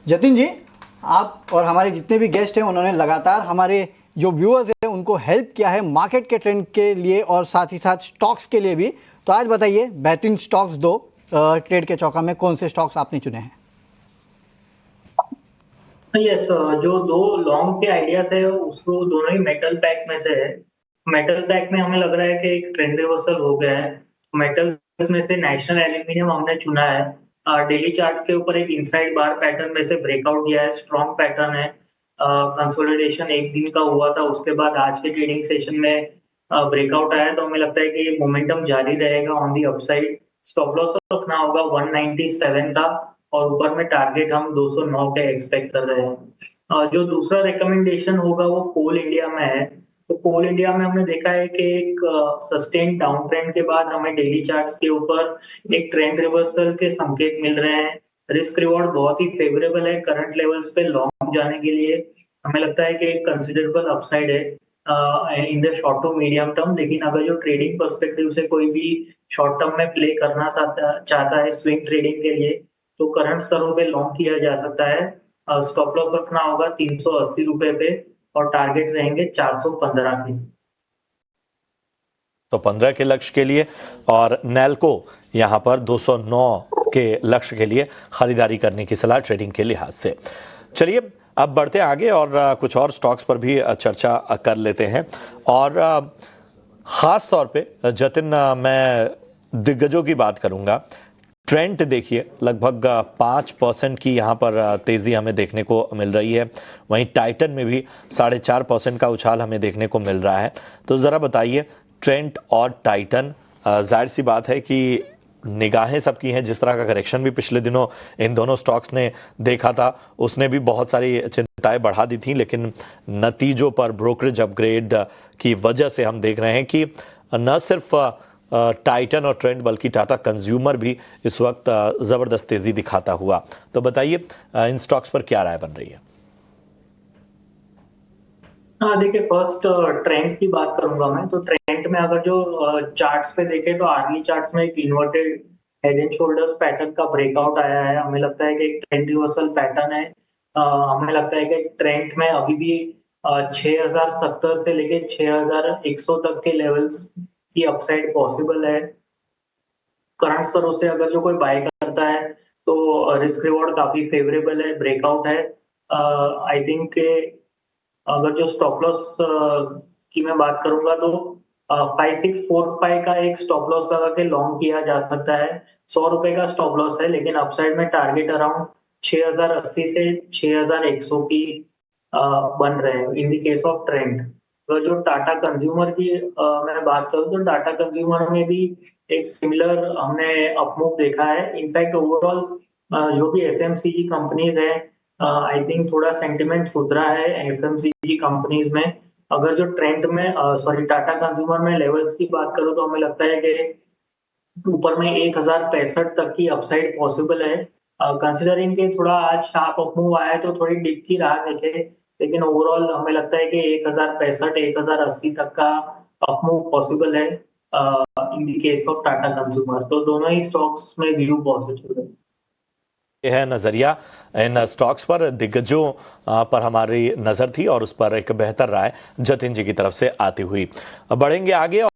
जतिन जी, आप और हमारे जितने भी गेस्ट हैं उन्होंने लगातार हमारे जो व्यूअर्स हैं उनको हेल्प किया है मार्केट के ट्रेंड के लिए और साथ ही साथ स्टॉक्स के लिए भी। तो आज बताइए बेहतरीन स्टॉक्स दो ट्रेड के चौका में कौन से स्टॉक्स आपने चुने हैं? यस, जो दो लॉन्ग के आइडियाज है उसको दोनों ही मेटल पैक में से है। मेटल पैक में हमें लग रहा है कि एक ट्रेंड रिवर्सल हो गया है। मेटल में से नेशनल एल्यूमिनियम हमने चुना है। डेली चार्ट्स के ऊपर एक इनसाइड बार पैटर्न में से ब्रेकआउट दिया है, स्ट्रॉन्ग पैटर्न है। कंसोलिडेशन एक दिन का हुआ था, उसके बाद आज के ट्रेडिंग सेशन में ब्रेकआउट आया, तो हमें लगता है कि ये मोमेंटम जारी रहेगा on the upside. Stop loss रखना होगा 197 का, और ऊपर में टारगेट हम 209 के एक्सपेक्ट कर रहे हैं। जो दूसरा रिकमेंडेशन होगा वो कोल इंडिया में है। तो कोल इंडिया में हमने देखा है कि एक सस्टेन डाउन ट्रेंड के बाद हमें डेली चार्ट्स के ऊपर एक ट्रेंड रिवर्सल के संकेत मिल रहे हैं। रिस्क रिवॉर्ड बहुत ही फेवरेबल है करंट लेवल्स पे लॉन्ग जाने के लिए। हमें लगता है कि एक कंसिडरेबल अपसाइड है in the short to medium term. लेकिन अगर जो ट्रेडिंग पर्सपेक्टिव से कोई भी शॉर्ट टर्म में प्ले करना चाहता है स्विंग ट्रेडिंग के लिए, तो करंट स्तरों पे लॉन्ग किया जा सकता है। स्टॉप लॉस रखना होगा 380 रुपए पे, और टारगेट रहेंगे 415 के। तो 15 के लक्ष्य के लिए और नैल्को यहां पर 209 के लक्ष्य के लिए खरीदारी करने की सलाह ट्रेडिंग के लिहाज से। चलिए अब बढ़ते आगे और कुछ और स्टॉक्स पर भी चर्चा कर लेते हैं। और ख़ास तौर पे जतिन, मैं दिग्गजों की बात करूंगा। ट्रेंड देखिए लगभग 5% की यहाँ पर तेज़ी हमें देखने को मिल रही है। वहीं टाइटन में भी 4.5% का उछाल हमें देखने को मिल रहा है। तो ज़रा बताइए ट्रेंड और टाइटन, जाहिर सी बात है कि निगाहें सबकी हैं। जिस तरह का करेक्शन भी पिछले दिनों इन दोनों स्टॉक्स ने देखा था उसने भी बहुत सारी चिंताएं बढ़ा दी थी, लेकिन नतीजों पर ब्रोकरेज अपग्रेड की वजह से हम देख रहे हैं कि न सिर्फ टाइटन और ट्रेंड बल्कि टाटा कंज्यूमर भी इस वक्त ज़बरदस्त तेज़ी दिखाता हुआ। तो बताइए इन स्टॉक्स पर क्या राय बन रही है? हाँ, देखिए, फर्स्ट ट्रेंड की बात करूंगा मैं। तो ट्रेंड में अगर जो चार्ट्स पे देखें तो आर्मी चार्ट्स में एक inverted head and shoulders pattern का ब्रेकआउट आया है। हमें लगता है कि एक ट्रेंड रिवर्सल पैटर्न है। हमें लगता है कि ट्रेंड में अभी भी 6070 से लेके 6100 तक के लेवल्स की अपसाइड पॉसिबल है। करंट स्तरों से अगर जो कोई बाय करता है तो रिस्क रिवॉर्ड काफी फेवरेबल है, ब्रेकआउट है। आई थिंक अगर जो स्टॉप लॉस की मैं बात करूंगा तो 5645 का एक स्टॉप लॉस लगा के लॉन्ग किया जा सकता है। 100 रुपए का स्टॉप लॉस है, लेकिन अपसाइड में टारगेट अराउंड 6080 से 6100 की बन रहे हैं in the case of trend. तो जो टाटा कंज्यूमर की मैं बात करूँ तो टाटा कंज्यूमर में भी एक सिमिलर हमने अपमूव देखा है। इनफैक्ट ओवरऑल जो भी एफएमसीजी कंपनीज है, आई थिंक थोड़ा सेंटिमेंट सुधरा है एफएमसीजी कंपनीज में। अगर जो ट्रेंड में सॉरी टाटा कंज्यूमर में लेवल्स की बात करूं तो हमें लगता है कि ऊपर में 1065 तक की अपसाइड पॉसिबल है। कंसिडरिंग के थोड़ा आज शार्प अपमूव आया है तो थोड़ी डिप की राह देखे, लेकिन ओवरऑल हमें लगता है कि 1065 1080 तक का अपमूव पॉसिबल है in the case of Tata consumer. तो दोनों ही स्टॉक्स में व्यू पॉजिटिव है। यह है नज़रिया इन स्टॉक्स पर। दिग्गजों पर हमारी नज़र थी और उस पर एक बेहतर राय जतिन जी की तरफ से आती हुई। बढ़ेंगे आगे।